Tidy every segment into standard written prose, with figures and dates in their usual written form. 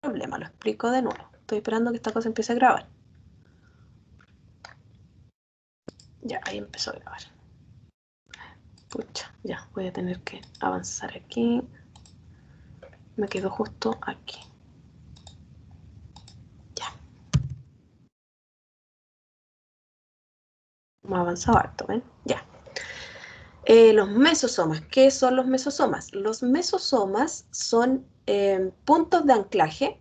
problema, lo explico de nuevo. Estoy esperando que esta cosa empiece a grabar. Ya, ahí empezó a grabar. Pucha, ya, voy a tener que avanzar aquí. Me quedo justo aquí. Ya. Hemos avanzado harto, ¿ven? Ya. Los mesosomas. ¿Qué son los mesosomas? Los mesosomas son puntos de anclaje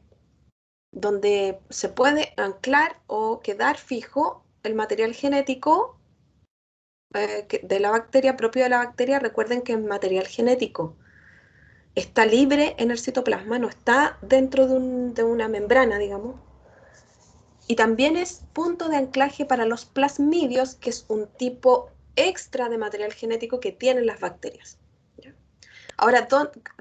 donde se puede anclar o quedar fijo el material genético de la bacteria, propio de la bacteria. Recuerden que el material genético está libre en el citoplasma, no está dentro de una membrana, digamos. Y también es punto de anclaje para los plasmidios, que es un tipo extra de material genético que tienen las bacterias. ¿Ya? Ahora,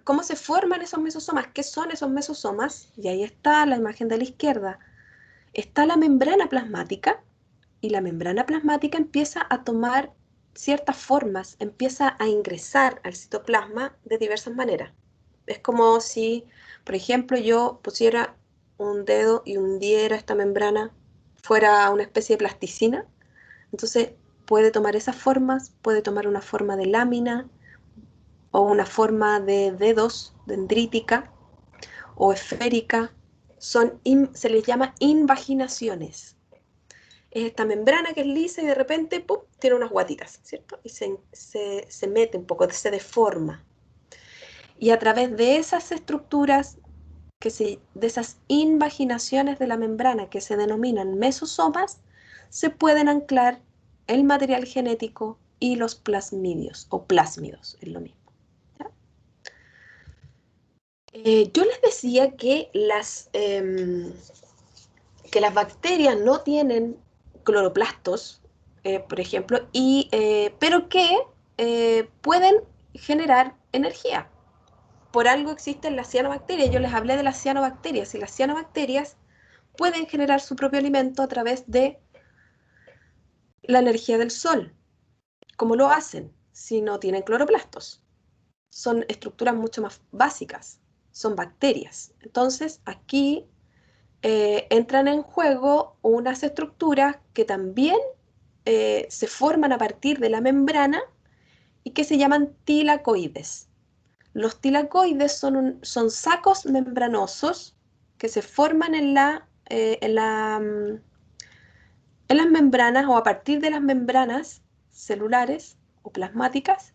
¿cómo se forman esos mesosomas? ¿Qué son esos mesosomas? Y ahí está la imagen de la izquierda. Está la membrana plasmática, y la membrana plasmática empieza a tomar ciertas formas, empieza a ingresar al citoplasma de diversas maneras. Es como si, por ejemplo, yo pusiera un dedo y hundiera esta membrana, fuera una especie de plasticina. Entonces puede tomar esas formas, puede tomar una forma de lámina o una forma de dedos, dendrítica o esférica. Se les llama invaginaciones. Es esta membrana que es lisa y de repente ¡pum!, tiene unas guatitas, ¿cierto? Y se mete un poco, se deforma. Y a través de esas estructuras, de esas invaginaciones de la membrana que se denominan mesosomas, se pueden anclar el material genético y los plasmidios, o plásmidos, es lo mismo. ¿Ya? Yo les decía que las bacterias no tienen cloroplastos, por ejemplo, pero que pueden generar energía. Por algo existen las cianobacterias. Yo les hablé de las cianobacterias, y las cianobacterias pueden generar su propio alimento a través de la energía del sol. ¿Cómo lo hacen? Si no tienen cloroplastos. Son estructuras mucho más básicas, son bacterias. Entonces, aquí entran en juego unas estructuras que también se forman a partir de la membrana y que se llaman tilacoides. Los tilacoides son sacos membranosos que se forman en las membranas o a partir de las membranas celulares o plasmáticas,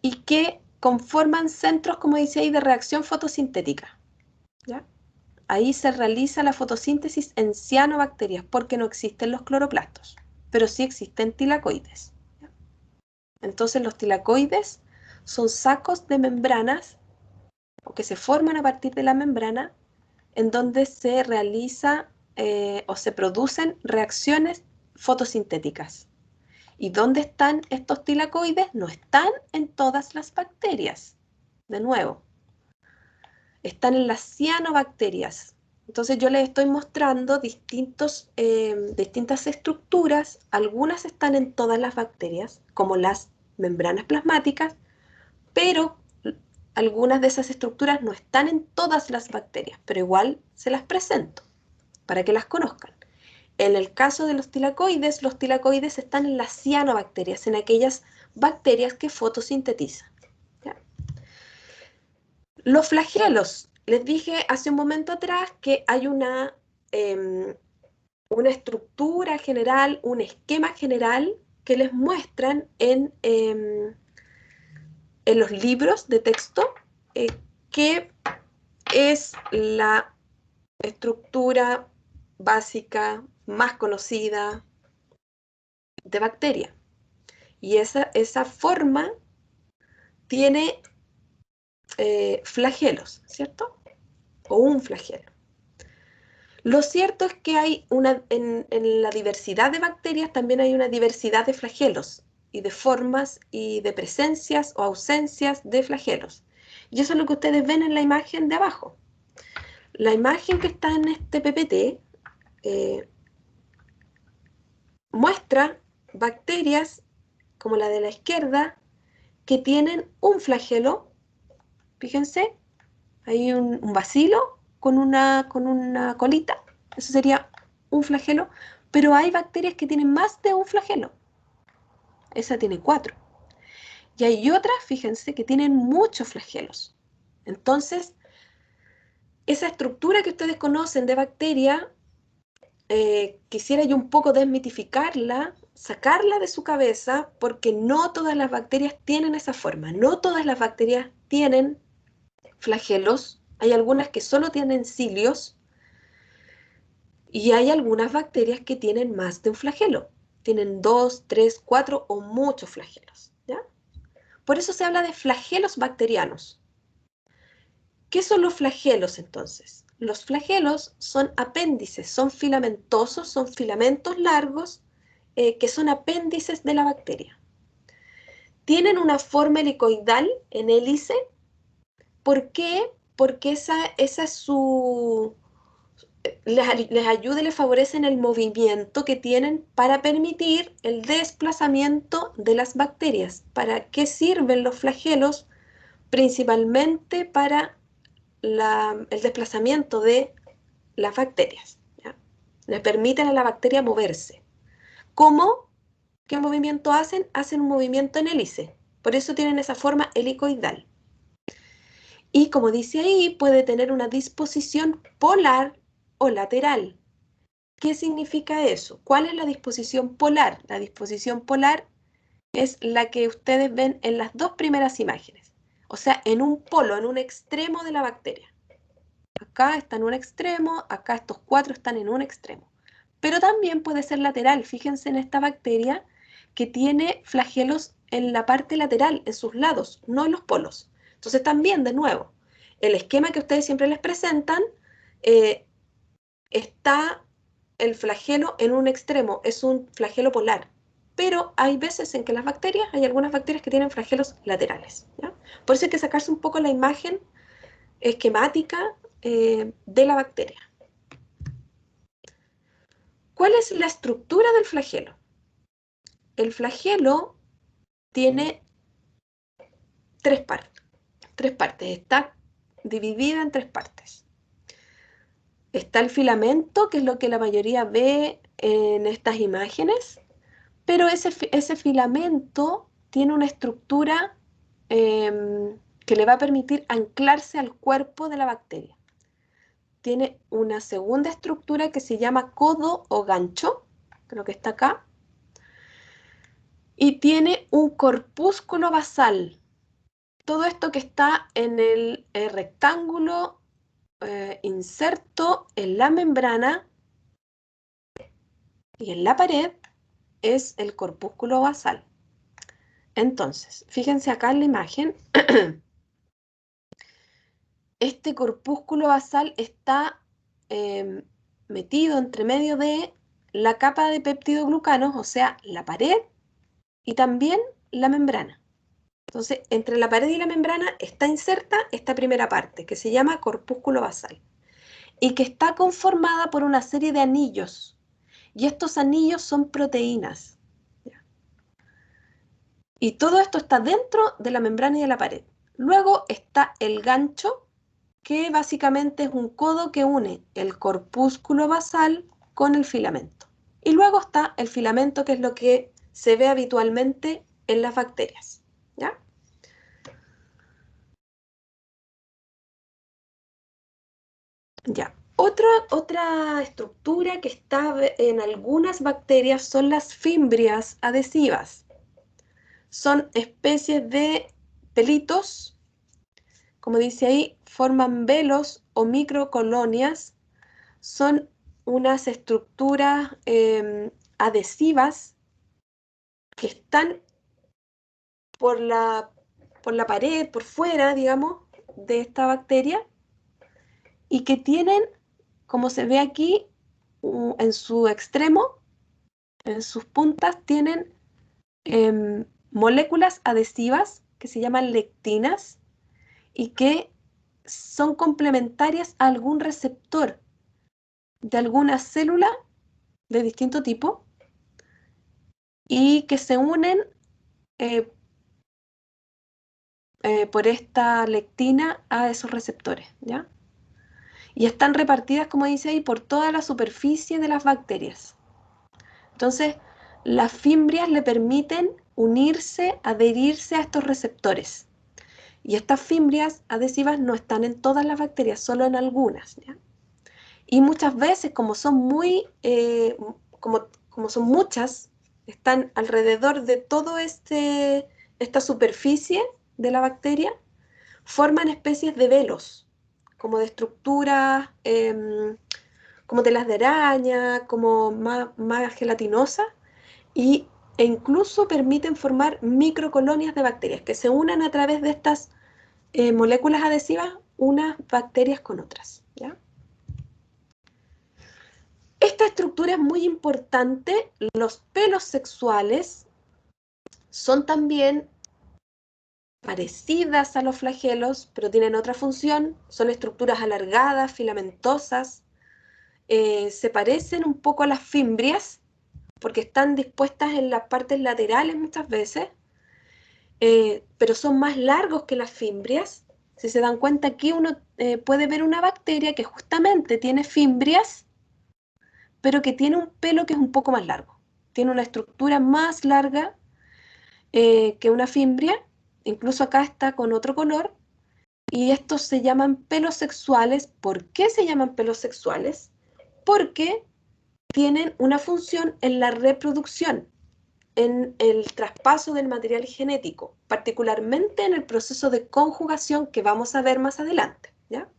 y que conforman centros, como dice ahí, de reacción fotosintética. ¿Ya? Ahí se realiza la fotosíntesis en cianobacterias porque no existen los cloroplastos, pero sí existen tilacoides. ¿Ya? Entonces los tilacoides son sacos de membranas o que se forman a partir de la membrana en donde se realiza o se producen reacciones fotosintéticas. ¿Y dónde están estos tilacoides? No están en todas las bacterias. De nuevo, están en las cianobacterias. Entonces yo les estoy mostrando distintas estructuras. Algunas están en todas las bacterias, como las membranas plasmáticas, pero algunas de esas estructuras no están en todas las bacterias, pero igual se las presento para que las conozcan. En el caso de los tilacoides están en las cianobacterias, en aquellas bacterias que fotosintetizan. ¿Ya? Los flagelos. Les dije hace un momento atrás que hay una estructura general, un esquema general que les muestran en los libros de texto, que es la estructura básica más conocida de bacteria. Y esa forma tiene flagelos, ¿cierto? O un flagelo. Lo cierto es que en la diversidad de bacterias también hay una diversidad de flagelos y de formas y de presencias o ausencias de flagelos. Y eso es lo que ustedes ven en la imagen de abajo. La imagen que está en este PPT muestra bacterias como la de la izquierda que tienen un flagelo. Fíjense, hay un bacilo con una colita. Eso sería un flagelo. Pero hay bacterias que tienen más de un flagelo. Esa tiene 4. Y hay otras, fíjense, que tienen muchos flagelos. Entonces, esa estructura que ustedes conocen de bacteria, quisiera yo un poco desmitificarla, sacarla de su cabeza, porque no todas las bacterias tienen esa forma. No todas las bacterias tienen flagelos. Hay algunas que solo tienen cilios y hay algunas bacterias que tienen más de un flagelo. Tienen 2, 3, 4 o muchos flagelos. ¿Ya? Por eso se habla de flagelos bacterianos. ¿Qué son los flagelos entonces? Los flagelos son apéndices, son filamentosos, son filamentos largos que son apéndices de la bacteria. Tienen una forma helicoidal en hélice. ¿Por qué? Porque esa es su... les ayuda y les favorece en el movimiento que tienen para permitir el desplazamiento de las bacterias. ¿Para qué sirven los flagelos? Principalmente para el desplazamiento de las bacterias. ¿Ya? Le permiten a la bacteria moverse. ¿Cómo? ¿Qué movimiento hacen? Hacen un movimiento en hélice. Por eso tienen esa forma helicoidal. Y como dice ahí, puede tener una disposición polar o lateral. ¿Qué significa eso? ¿Cuál es la disposición polar? La disposición polar es la que ustedes ven en las dos primeras imágenes. O sea, en un polo, en un extremo de la bacteria. Acá está en un extremo, acá estos 4 están en un extremo. Pero también puede ser lateral. Fíjense en esta bacteria que tiene flagelos en la parte lateral, en sus lados, no en los polos. Entonces también, de nuevo, el esquema que ustedes siempre les presentan, está el flagelo en un extremo, es un flagelo polar. Pero hay veces en que las bacterias, hay algunas bacterias que tienen flagelos laterales. ¿Ya? Por eso hay que sacarse un poco la imagen esquemática de la bacteria. ¿Cuál es la estructura del flagelo? El flagelo tiene tres partes. Está dividida en 3 partes. Está el filamento, que es lo que la mayoría ve en estas imágenes, pero ese filamento tiene una estructura que le va a permitir anclarse al cuerpo de la bacteria. Tiene una segunda estructura que se llama codo o gancho, creo que está acá, y tiene un corpúsculo basal. Todo esto que está en el rectángulo inserto en la membrana y en la pared es el corpúsculo basal. Entonces, fíjense acá en la imagen, este corpúsculo basal está metido entre medio de la capa de peptidoglucanos, o sea, la pared y también la membrana. Entonces, entre la pared y la membrana está inserta esta primera parte, que se llama corpúsculo basal, y que está conformada por una serie de anillos. Y estos anillos son proteínas. Y todo esto está dentro de la membrana y de la pared. Luego está el gancho, que básicamente es un codo que une el corpúsculo basal con el filamento. Y luego está el filamento, que es lo que se ve habitualmente en las bacterias. ¿Ya? Ya. Otra estructura que está en algunas bacterias son las fimbrias adhesivas. Son especies de pelitos, como dice ahí, forman velos o microcolonias. Son unas estructuras adhesivas que están por la pared, por fuera, digamos, de esta bacteria y que tienen, como se ve aquí, en su extremo, en sus puntas, tienen moléculas adhesivas que se llaman lectinas y que son complementarias a algún receptor de alguna célula de distinto tipo y que se unen eh, por esta lectina a esos receptores, ¿ya? y están repartidas, como dice ahí, por toda la superficie de las bacterias. Entonces, las fimbrias le permiten unirse, adherirse a estos receptores. Y estas fimbrias adhesivas no están en todas las bacterias, solo en algunas, ¿ya? Y muchas veces, como son como son muchas, están alrededor de toda esta superficie de la bacteria, forman especies de velos, como de estructuras, como telas de araña, como más gelatinosas, e incluso permiten formar microcolonias de bacterias que se unan a través de estas moléculas adhesivas, unas bacterias con otras, ¿ya? Esta estructura es muy importante. Los pelos sexuales son también parecidas a los flagelos, pero tienen otra función. Son estructuras alargadas, filamentosas. Se parecen un poco a las fimbrias, porque están dispuestas en las partes laterales muchas veces, pero son más largos que las fimbrias. Si se dan cuenta, aquí uno puede ver una bacteria que justamente tiene fimbrias, pero que tiene un pelo que es un poco más largo. Tiene una estructura más larga que una fimbria, incluso acá está con otro color, y estos se llaman pelos sexuales. ¿Por qué se llaman pelos sexuales? Porque tienen una función en la reproducción, en el traspaso del material genético, particularmente en el proceso de conjugación que vamos a ver más adelante, ¿ya?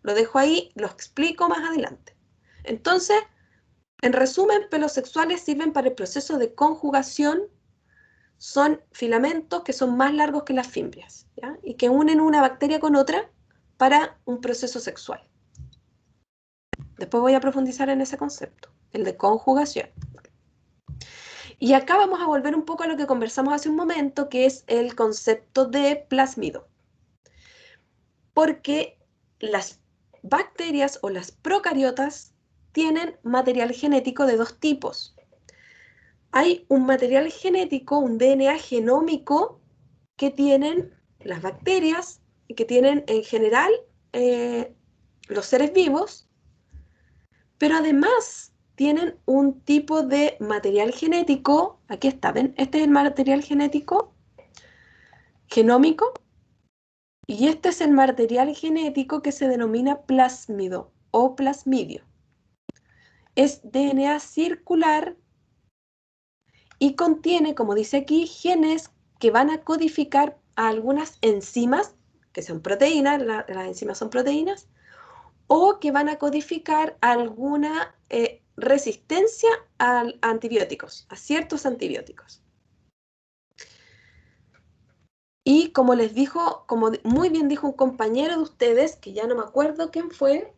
Lo dejo ahí, lo explico más adelante. Entonces, en resumen, pelos sexuales sirven para el proceso de conjugación. Son filamentos que son más largos que las fimbrias, ¿ya? Y que unen una bacteria con otra para un proceso sexual. Después voy a profundizar en ese concepto, el de conjugación. Y acá vamos a volver un poco a lo que conversamos hace un momento, que es el concepto de plásmido. Porque las bacterias o las procariotas tienen material genético de dos tipos. Hay un material genético, un DNA genómico, que tienen las bacterias y que tienen en general los seres vivos, pero además tienen un tipo de material genético. Aquí está, ¿ven? Este es el material genético genómico, y este es el material genético que se denomina plásmido o plasmidio. Es DNA circular y contiene, como dice aquí, genes que van a codificar a algunas enzimas, que son proteínas, las enzimas son proteínas, o que van a codificar alguna resistencia a antibióticos, a ciertos antibióticos. Y como les dijo, como muy bien dijo un compañero de ustedes, que ya no me acuerdo quién fue,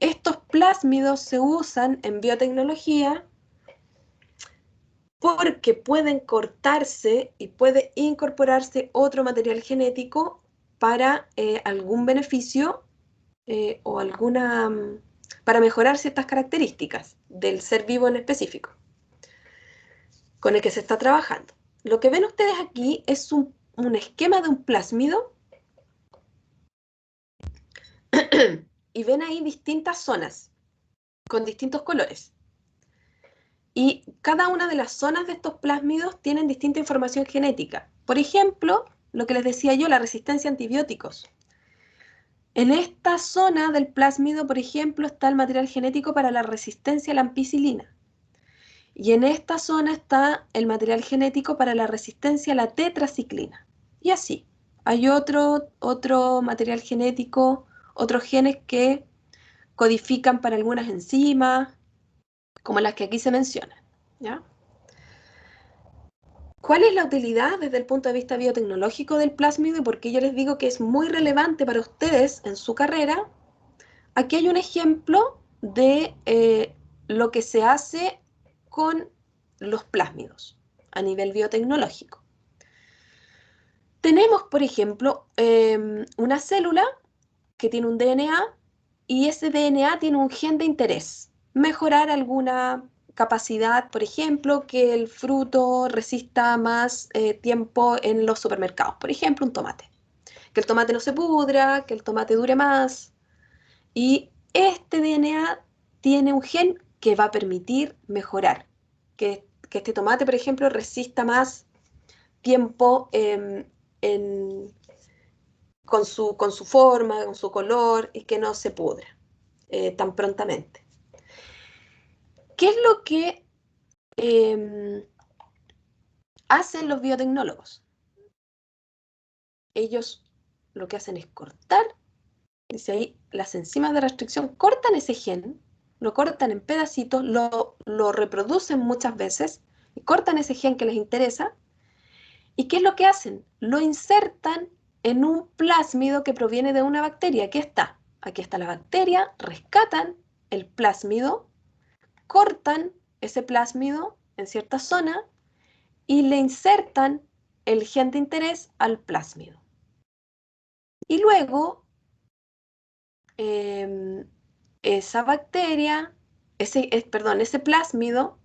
estos plásmidos se usan en biotecnología porque pueden cortarse y puede incorporarse otro material genético para algún beneficio o para mejorar ciertas características del ser vivo en específico con el que se está trabajando. Lo que ven ustedes aquí es un esquema de un plásmido y ven ahí distintas zonas con distintos colores. Y cada una de las zonas de estos plásmidos tienen distinta información genética. Por ejemplo, lo que les decía yo, la resistencia a antibióticos. En esta zona del plásmido, por ejemplo, está el material genético para la resistencia a la ampicilina. Y en esta zona está el material genético para la resistencia a la tetraciclina. Y así. Hay otro material genético, otros genes que codifican para algunas enzimas, como las que aquí se mencionan, ¿ya? ¿Cuál es la utilidad desde el punto de vista biotecnológico del plásmido y por qué yo les digo que es muy relevante para ustedes en su carrera? Aquí hay un ejemplo de lo que se hace con los plásmidos a nivel biotecnológico. Tenemos, por ejemplo, una célula que tiene un DNA y ese DNA tiene un gen de interés. Mejorar alguna capacidad, por ejemplo, que el fruto resista más tiempo en los supermercados, por ejemplo, un tomate, que el tomate no se pudra, que el tomate dure más. Y este DNA tiene un gen que va a permitir mejorar, que este tomate, por ejemplo, resista más tiempo con su forma, con su color, y que no se pudra tan prontamente. ¿Qué es lo que hacen los biotecnólogos? Ellos lo que hacen es cortar, dice ahí, las enzimas de restricción cortan ese gen, lo cortan en pedacitos, lo reproducen muchas veces, y cortan ese gen que les interesa. ¿Y qué es lo que hacen? Lo insertan en un plásmido que proviene de una bacteria. Aquí está la bacteria, rescatan el plásmido, cortan ese plásmido en cierta zona y le insertan el gen de interés al plásmido. Y luego, esa bacteria, ese plásmido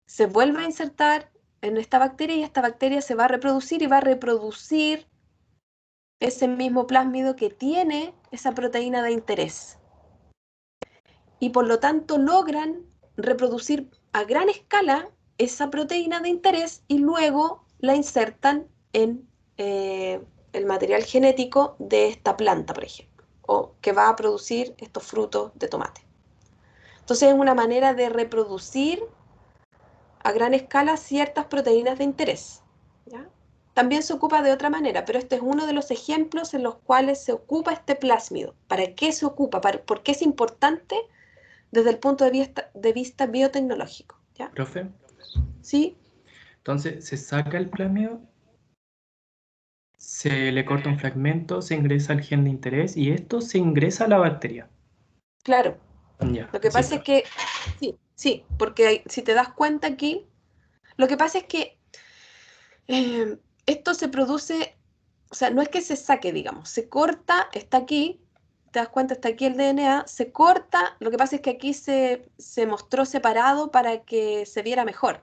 se vuelve a insertar en esta bacteria y esta bacteria se va a reproducir y va a reproducir ese mismo plásmido que tiene esa proteína de interés. Y por lo tanto logran reproducir a gran escala esa proteína de interés y luego la insertan en el material genético de esta planta, por ejemplo, o que va a producir estos frutos de tomate. Entonces es una manera de reproducir a gran escala ciertas proteínas de interés, ¿ya? También se ocupa de otra manera, pero este es uno de los ejemplos en los cuales se ocupa este plásmido. ¿Para qué se ocupa? ¿Por qué es importante desde el punto de vista biotecnológico? ¿Ya? Profe, ¿Sí? entonces se saca el plásmido, se le corta un fragmento, se ingresa el gen de interés y esto se ingresa a la bacteria. Claro. Ya, Lo que sí, pasa es profe. que, sí, porque si te das cuenta aquí, lo que pasa es que esto se produce, o sea, no es que se saque, digamos, se corta, está aquí, te das cuenta, está aquí el DNA, se corta, lo que pasa es que aquí se mostró separado para que se viera mejor.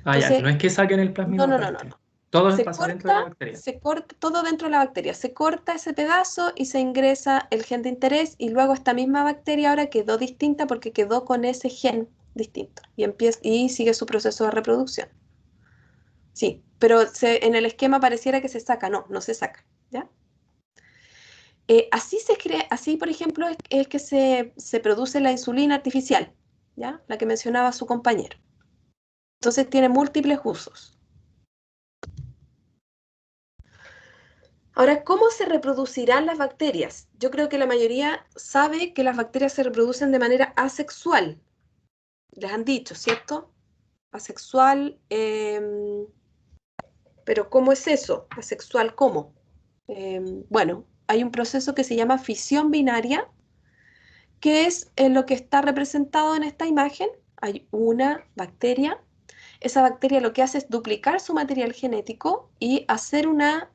Ah, ya, Entonces, no es que saquen el plásmido no, no, no, no, aparte. no. Todo pasa dentro de la bacteria. Se corta todo dentro de la bacteria, se corta ese pedazo y se ingresa el gen de interés y luego esta misma bacteria ahora quedó distinta porque quedó con ese gen distinto y sigue su proceso de reproducción. Sí, pero en el esquema pareciera que se saca, no se saca, ¿ya? Así, por ejemplo, es que se produce la insulina artificial, ¿ya? La que mencionaba su compañero. Entonces tiene múltiples usos. Ahora, ¿cómo se reproducirán las bacterias? Yo creo que la mayoría sabe que las bacterias se reproducen de manera asexual. Les han dicho, ¿cierto? Asexual, pero ¿cómo es eso? ¿Asexual cómo? Bueno, hay un proceso que se llama fisión binaria, que es lo que está representado en esta imagen. Hay una bacteria. Esa bacteria lo que hace es duplicar su material genético y hacer una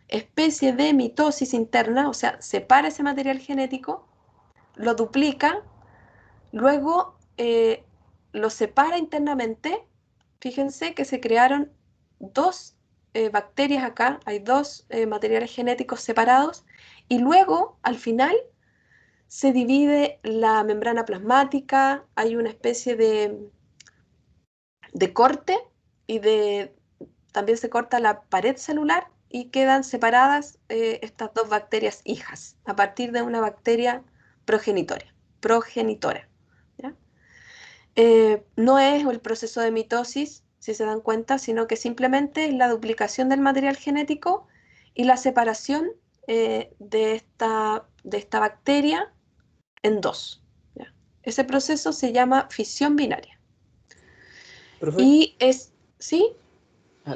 especie de mitosis interna, o sea, separa ese material genético, lo duplica, luego lo separa internamente. Fíjense que se crearon dos bacterias acá, hay dos materiales genéticos separados, y luego, al final, se divide la membrana plasmática, hay una especie de corte y también se corta la pared celular y quedan separadas estas dos bacterias hijas a partir de una bacteria progenitora. ¿Ya? No es el proceso de mitosis, si se dan cuenta, sino que simplemente es la duplicación del material genético y la separación de esta bacteria en dos. ¿Ya? Ese proceso se llama fisión binaria. Profe, Y ¿sí?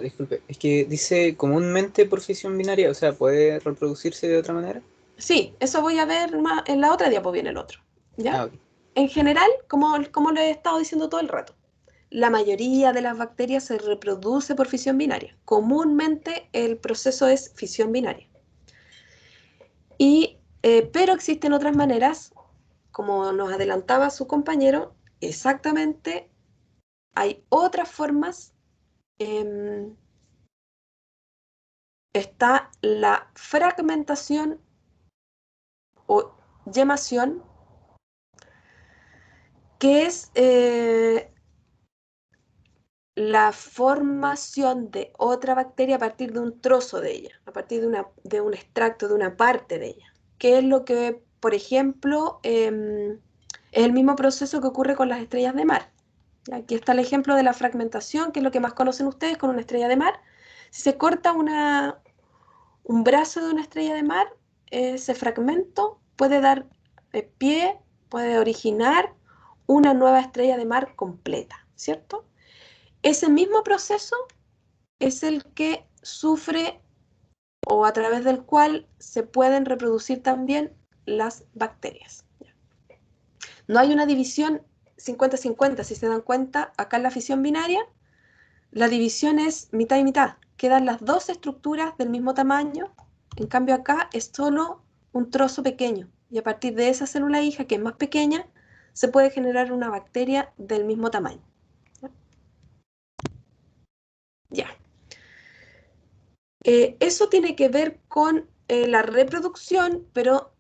disculpe, es que dice comúnmente por fisión binaria, o sea, ¿puede reproducirse de otra manera? Sí, eso voy a ver más en la otra diapo viene el otro. ¿Ya? Ok. En general, como lo he estado diciendo todo el rato, la mayoría de las bacterias se reproduce por fisión binaria. Comúnmente el proceso es fisión binaria. Pero existen otras maneras, como nos adelantaba su compañero, exactamente hay otras formas está la fragmentación o yemación, que es la formación de otra bacteria a partir de un trozo de ella, a partir de un extracto, de una parte de ella, que es lo que, por ejemplo, es el mismo proceso que ocurre con las estrellas de mar. Aquí está el ejemplo de la fragmentación, que es lo que más conocen ustedes con una estrella de mar. Si se corta un brazo de una estrella de mar, ese fragmento puede dar pie, puede originar una nueva estrella de mar completa, ¿cierto? Ese mismo proceso es el que sufre o a través del cual se pueden reproducir también las bacterias. No hay una división 50-50, si se dan cuenta, acá en la fisión binaria, la división es mitad y mitad. Quedan las dos estructuras del mismo tamaño, en cambio acá es solo un trozo pequeño. Y a partir de esa célula hija, que es más pequeña, se puede generar una bacteria del mismo tamaño. Ya. Eso tiene que ver con la reproducción, pero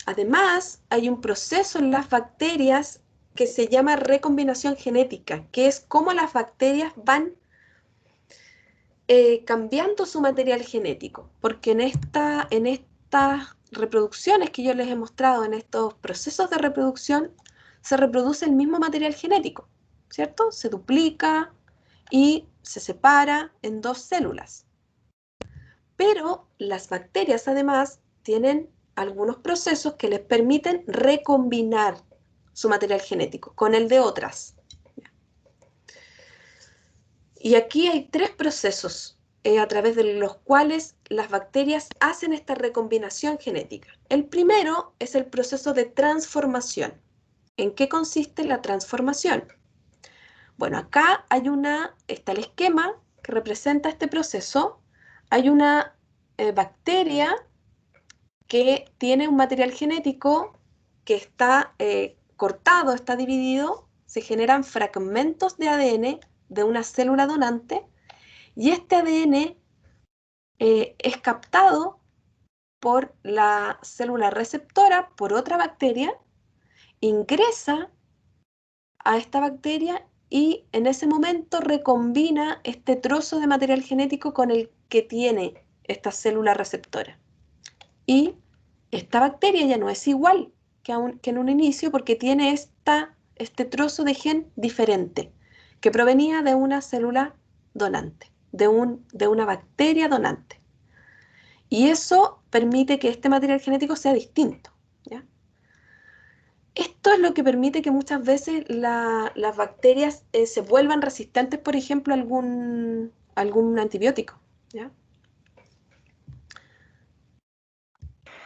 además hay un proceso en las bacterias que se llama recombinación genética, que es cómo las bacterias van cambiando su material genético, porque en estas reproducciones que yo les he mostrado, en estos procesos de reproducción, se reproduce el mismo material genético, ¿cierto? Se duplica y se separa en dos células. Pero las bacterias además tienen algunos procesos que les permiten recombinar su material genético con el de otras. Y aquí hay tres procesos a través de los cuales las bacterias hacen esta recombinación genética. El primero es el proceso de transformación. ¿En qué consiste la transformación? Bueno, acá está el esquema que representa este proceso. Hay una bacteria que tiene un material genético que está cortado, está dividido, se generan fragmentos de ADN de una célula donante y este ADN es captado por la célula receptora, por otra bacteria, ingresa a esta bacteria y en ese momento recombina este trozo de material genético con el que tiene esta célula receptora. Y esta bacteria ya no es igual que en un inicio porque tiene este trozo de gen diferente que provenía de una célula donante, de una bacteria donante. Y eso permite que este material genético sea distinto, ¿ya? Esto es lo que permite que muchas veces las bacterias se vuelvan resistentes, por ejemplo, a algún antibiótico, ¿ya?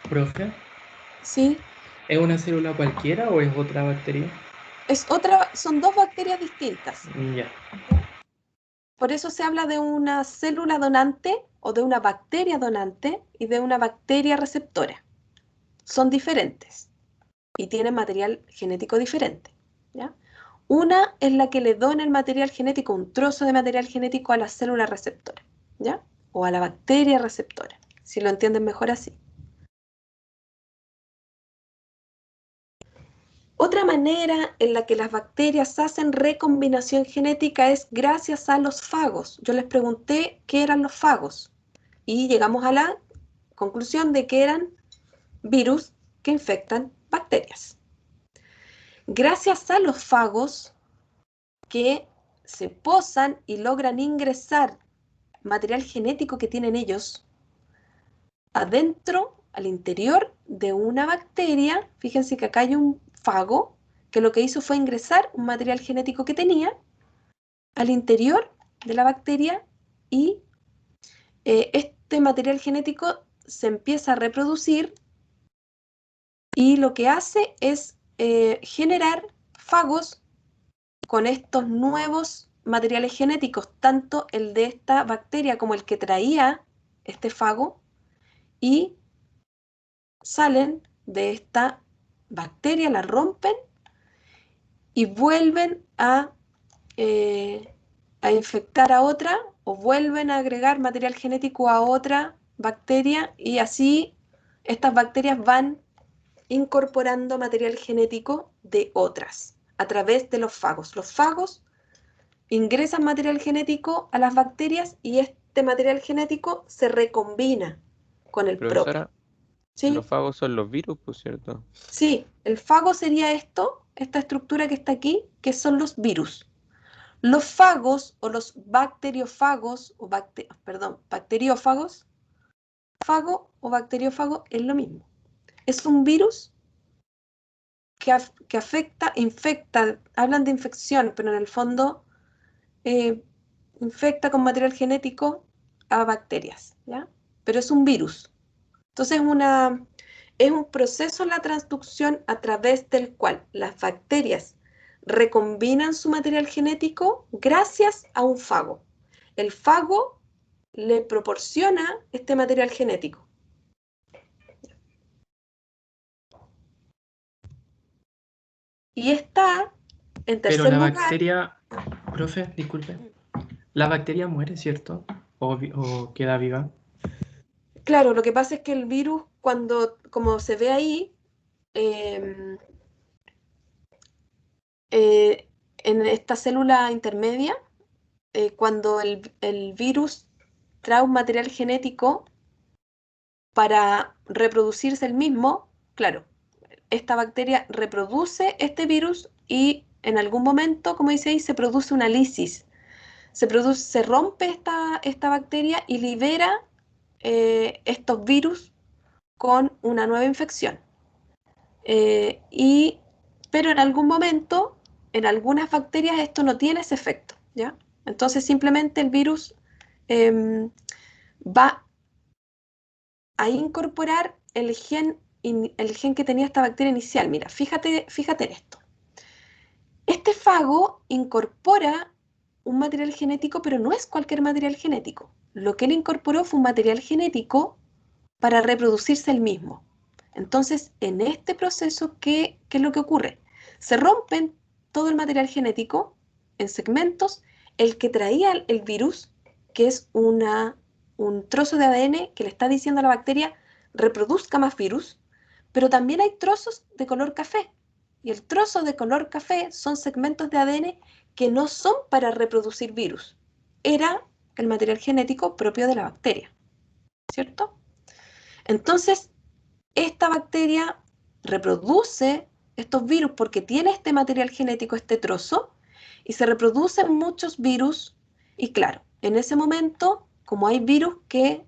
Profe, Sí, ¿es una célula cualquiera o es otra bacteria? son dos bacterias distintas. Ya. Por eso se habla de una célula donante o de una bacteria donante y de una bacteria receptora. Son diferentes y tienen material genético diferente, ¿ya? Una es la que le dona el material genético, un trozo de material genético a la célula receptora, ¿ya? O a la bacteria receptora, si lo entienden mejor así. Otra manera en la que las bacterias hacen recombinación genética es gracias a los fagos. Yo les pregunté qué eran los fagos y llegamos a la conclusión de que eran virus que infectan bacterias. Gracias a los fagos que se posan y logran ingresar material genético que tienen ellos adentro, al interior de una bacteria. Fíjense que acá hay un fago que lo que hizo fue ingresar un material genético que tenía al interior de la bacteria y este material genético se empieza a reproducir y lo que hace es generar fagos con estos nuevos materiales genéticos, tanto el de esta bacteria como el que traía este fago, y salen de esta bacteria, la rompen y vuelven a a infectar a otra o vuelven a agregar material genético a otra bacteria y así estas bacterias van incorporando material genético de otras a través de los fagos. Los fagos ingresan material genético a las bacterias y este material genético se recombina con el propio. Profesora, ¿Sí? los fagos son los virus, por cierto. Sí, el fago sería esto, esta estructura que está aquí, que son los virus. Los fagos o los bacteriófagos, bacteriófagos, fago o bacteriófago es lo mismo. Es un virus que afecta, infecta, hablan de infección, pero en el fondo infecta con material genético a bacterias, ¿ya? Pero es un virus. Entonces es un proceso en la transducción a través del cual las bacterias recombinan su material genético gracias a un fago. El fago le proporciona este material genético. Y está en Pero tercer la lugar. bacteria, profe, disculpe, la bacteria muere, ¿cierto? O queda viva. Claro, lo que pasa es que el virus, como se ve ahí, eh, en esta célula intermedia, cuando el virus trae un material genético para reproducirse el mismo, claro, esta bacteria reproduce este virus y en algún momento, como dice ahí, se produce una lisis. Se rompe esta bacteria y libera estos virus con una nueva infección. Pero en algún momento, en algunas bacterias, esto no tiene ese efecto, ¿ya? Entonces simplemente el virus va a incorporar el gen que tenía esta bacteria inicial. Mira, fíjate en esto. Este fago incorpora un material genético, pero no es cualquier material genético. Lo que él incorporó fue un material genético para reproducirse el mismo. Entonces, en este proceso, ¿qué es lo que ocurre? Se rompen todo el material genético en segmentos. El que traía el virus, que es un trozo de ADN que le está diciendo a la bacteria, reproduzca más virus, pero también hay trozos de color café. Y el trozo de color café son segmentos de ADN que no son para reproducir virus. Era el material genético propio de la bacteria, ¿cierto? Entonces, esta bacteria reproduce estos virus porque tiene este material genético, este trozo, y se reproducen muchos virus. Y claro, en ese momento, como hay virus que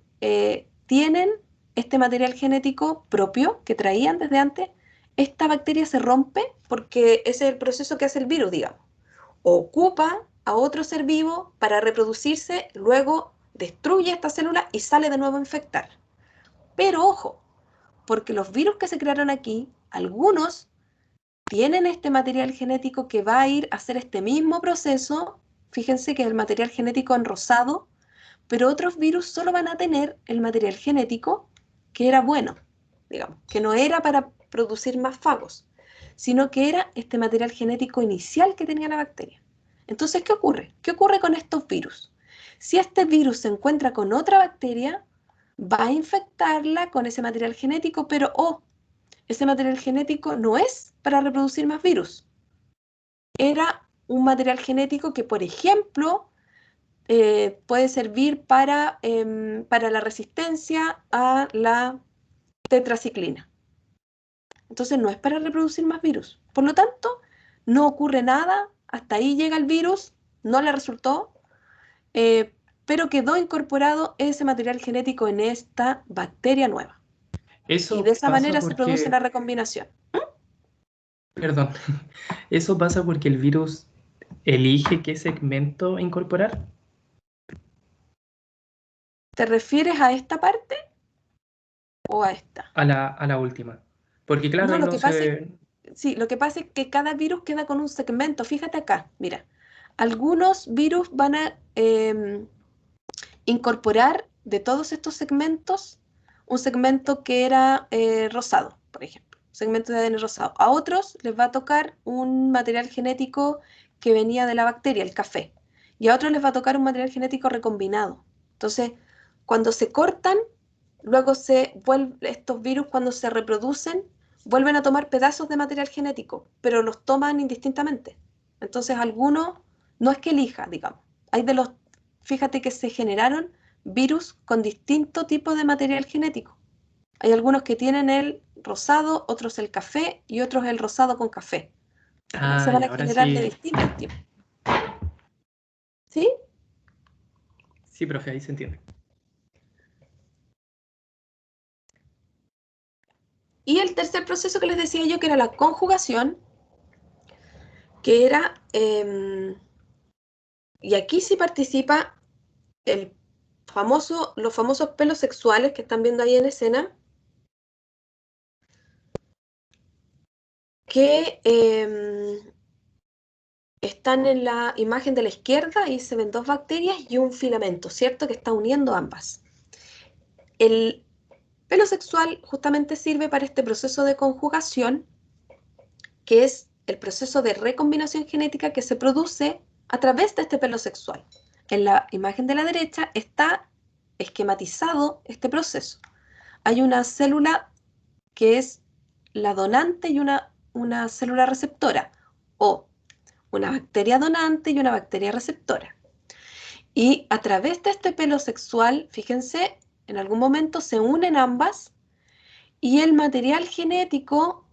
tienen este material genético propio que traían desde antes, esta bacteria se rompe porque ese es el proceso que hace el virus, digamos. Ocupa a otro ser vivo para reproducirse, luego destruye esta célula y sale de nuevo a infectar. Pero ojo, porque los virus que se crearon aquí, algunos tienen este material genético que va a ir a hacer este mismo proceso. Fíjense que es el material genético en rosado, pero otros virus solo van a tener el material genético que era bueno, digamos, que no era para producir más fagos, sino que era este material genético inicial que tenía la bacteria. Entonces, ¿qué ocurre? ¿Qué ocurre con estos virus? Si este virus se encuentra con otra bacteria, va a infectarla con ese material genético, pero ese material genético no es para reproducir más virus. Era un material genético que, por ejemplo, puede servir para la resistencia a la tetraciclina. Entonces no es para reproducir más virus. Por lo tanto, no ocurre nada, hasta ahí llega el virus, no le resultó, pero quedó incorporado ese material genético en esta bacteria nueva. Y Eso de esa pasa manera se produce la porque, recombinación. perdón, eso pasa porque el virus elige qué segmento incorporar. ¿Te refieres a esta parte o a esta? A la última. Porque claro, No, ahí lo no que pasa es, se... sí, lo que pasa es que cada virus queda con un segmento. Fíjate acá, mira. Algunos virus van a incorporar de todos estos segmentos un segmento que era rosado, por ejemplo, segmento de ADN rosado. A otros les va a tocar un material genético que venía de la bacteria, el café. y a otros les va a tocar un material genético recombinado. Entonces, cuando se cortan, luego estos virus cuando se reproducen, vuelven a tomar pedazos de material genético, pero los toman indistintamente. Entonces, algunos no es que elija, digamos. Fíjate que se generaron virus con distinto tipo de material genético. Hay algunos que tienen el rosado, otros el café y otros el rosado con café. Se van y a ahora generar de sí. distintos tipos. ¿Sí? Sí, profe, ahí se entiende. Y el tercer proceso que les decía yo, que era la conjugación, que era, y aquí sí participa los famosos pelos sexuales que están viendo ahí en escena, que están en la imagen de la izquierda, ahí se ven dos bacterias y un filamento, ¿cierto? Que está uniendo ambas. El pelo sexual justamente sirve para este proceso de conjugación, que es el proceso de recombinación genética que se produce a través de este pelo sexual. En la imagen de la derecha está esquematizado este proceso. Hay una célula que es la donante y una célula receptora, o una bacteria donante y una bacteria receptora. Y a través de este pelo sexual, fíjense, en algún momento se unen ambas y el material genético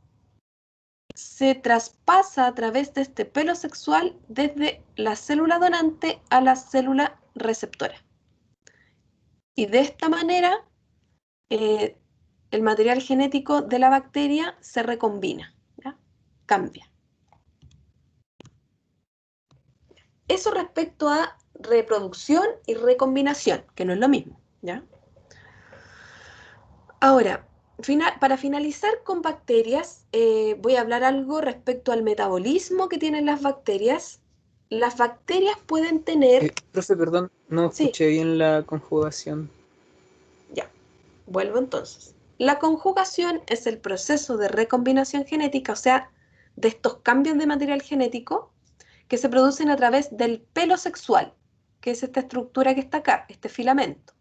se traspasa a través de este pelo sexual desde la célula donante a la célula receptora. Y de esta manera, el material genético de la bacteria se recombina, ¿ya? Cambia. Eso respecto a reproducción y recombinación, que no es lo mismo, ¿ya? Ahora, para finalizar con bacterias, voy a hablar algo respecto al metabolismo que tienen las bacterias. Las bacterias pueden tener... Profe, perdón, no Sí, escuché bien la conjugación. ya, vuelvo entonces. La conjugación es el proceso de recombinación genética, o sea, de estos cambios de material genético que se producen a través del pelo sexual, que es esta estructura que está acá, este filamento.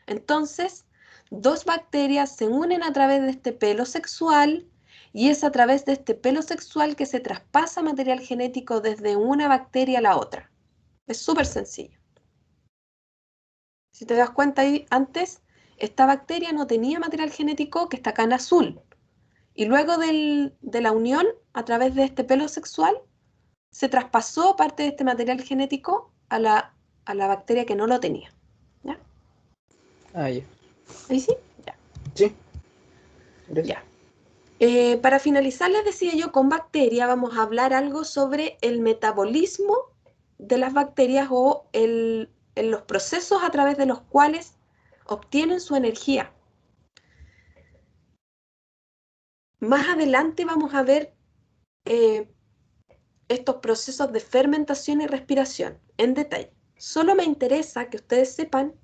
Entonces, dos bacterias se unen a través de este pelo sexual y es a través de este pelo sexual que se traspasa material genético desde una bacteria a la otra. Es súper sencillo. Si te das cuenta ahí, antes esta bacteria no tenía material genético que está acá en azul. Y luego de la unión a través de este pelo sexual, se traspasó parte de este material genético a la bacteria que no lo tenía. ¿Ya? Ah, ya. ¿Ahí sí? Ya. Sí. Gracias. Ya. Para finalizar, les decía yo, con bacteria vamos a hablar algo sobre el metabolismo de las bacterias o los procesos a través de los cuales obtienen su energía. Más adelante vamos a ver estos procesos de fermentación y respiración en detalle. Solo me interesa que ustedes sepan,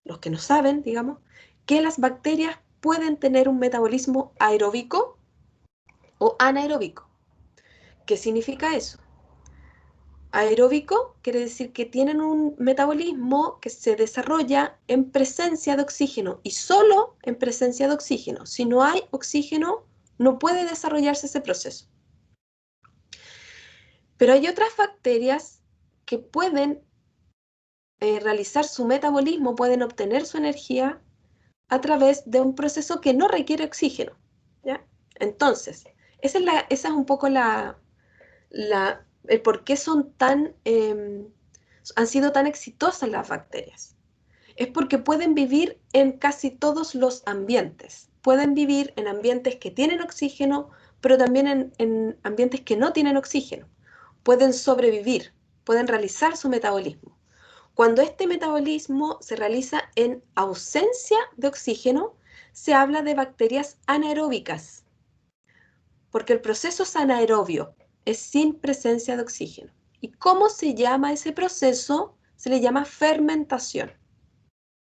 los que no saben, digamos, que las bacterias pueden tener un metabolismo aeróbico o anaeróbico. ¿Qué significa eso? Aeróbico quiere decir que tienen un metabolismo que se desarrolla en presencia de oxígeno y solo en presencia de oxígeno. Si no hay oxígeno, no puede desarrollarse ese proceso. Pero hay otras bacterias que pueden realizar su metabolismo, pueden obtener su energía a través de un proceso que no requiere oxígeno, ¿ya? Entonces, esa es un poco el por qué han sido tan exitosas las bacterias. Es porque pueden vivir en casi todos los ambientes. Pueden vivir en ambientes que tienen oxígeno, pero también en ambientes que no tienen oxígeno. Pueden sobrevivir, pueden realizar su metabolismo. Cuando este metabolismo se realiza en ausencia de oxígeno, se habla de bacterias anaeróbicas, porque el proceso es anaerobio, es sin presencia de oxígeno. ¿Y cómo se llama ese proceso? Se le llama fermentación.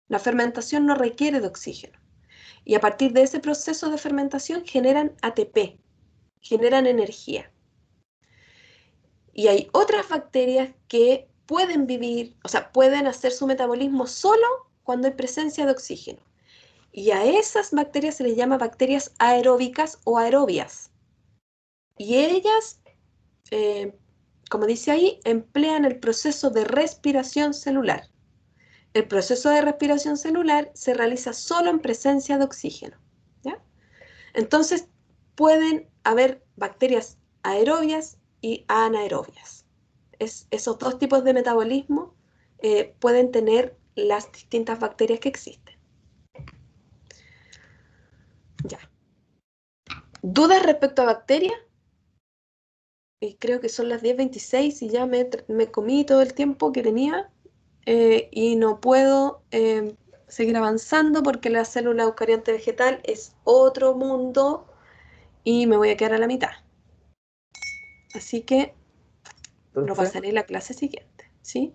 La fermentación no requiere de oxígeno. Y a partir de ese proceso de fermentación generan ATP, generan energía. Y hay otras bacterias que pueden vivir, o sea, pueden hacer su metabolismo solo cuando hay presencia de oxígeno. Y a esas bacterias se les llama bacterias aeróbicas o aerobias. Y ellas, como dice ahí, emplean el proceso de respiración celular. El proceso de respiración celular se realiza solo en presencia de oxígeno, ¿ya? Entonces, pueden haber bacterias aerobias y anaerobias. Esos dos tipos de metabolismo pueden tener las distintas bacterias que existen. Ya. ¿Dudas respecto a bacterias? Creo que son las 10:26 y ya me comí todo el tiempo que tenía y no puedo seguir avanzando porque la célula eucarionte vegetal es otro mundo y me voy a quedar a la mitad. Así que lo Profe, pasaré en la clase siguiente, ¿sí?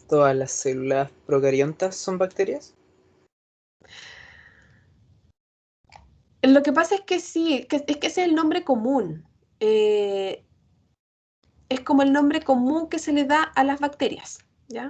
¿todas las células procariontas son bacterias? Lo que pasa es que sí, es que ese es el nombre común. Es como el nombre común que se le da a las bacterias, ¿ya?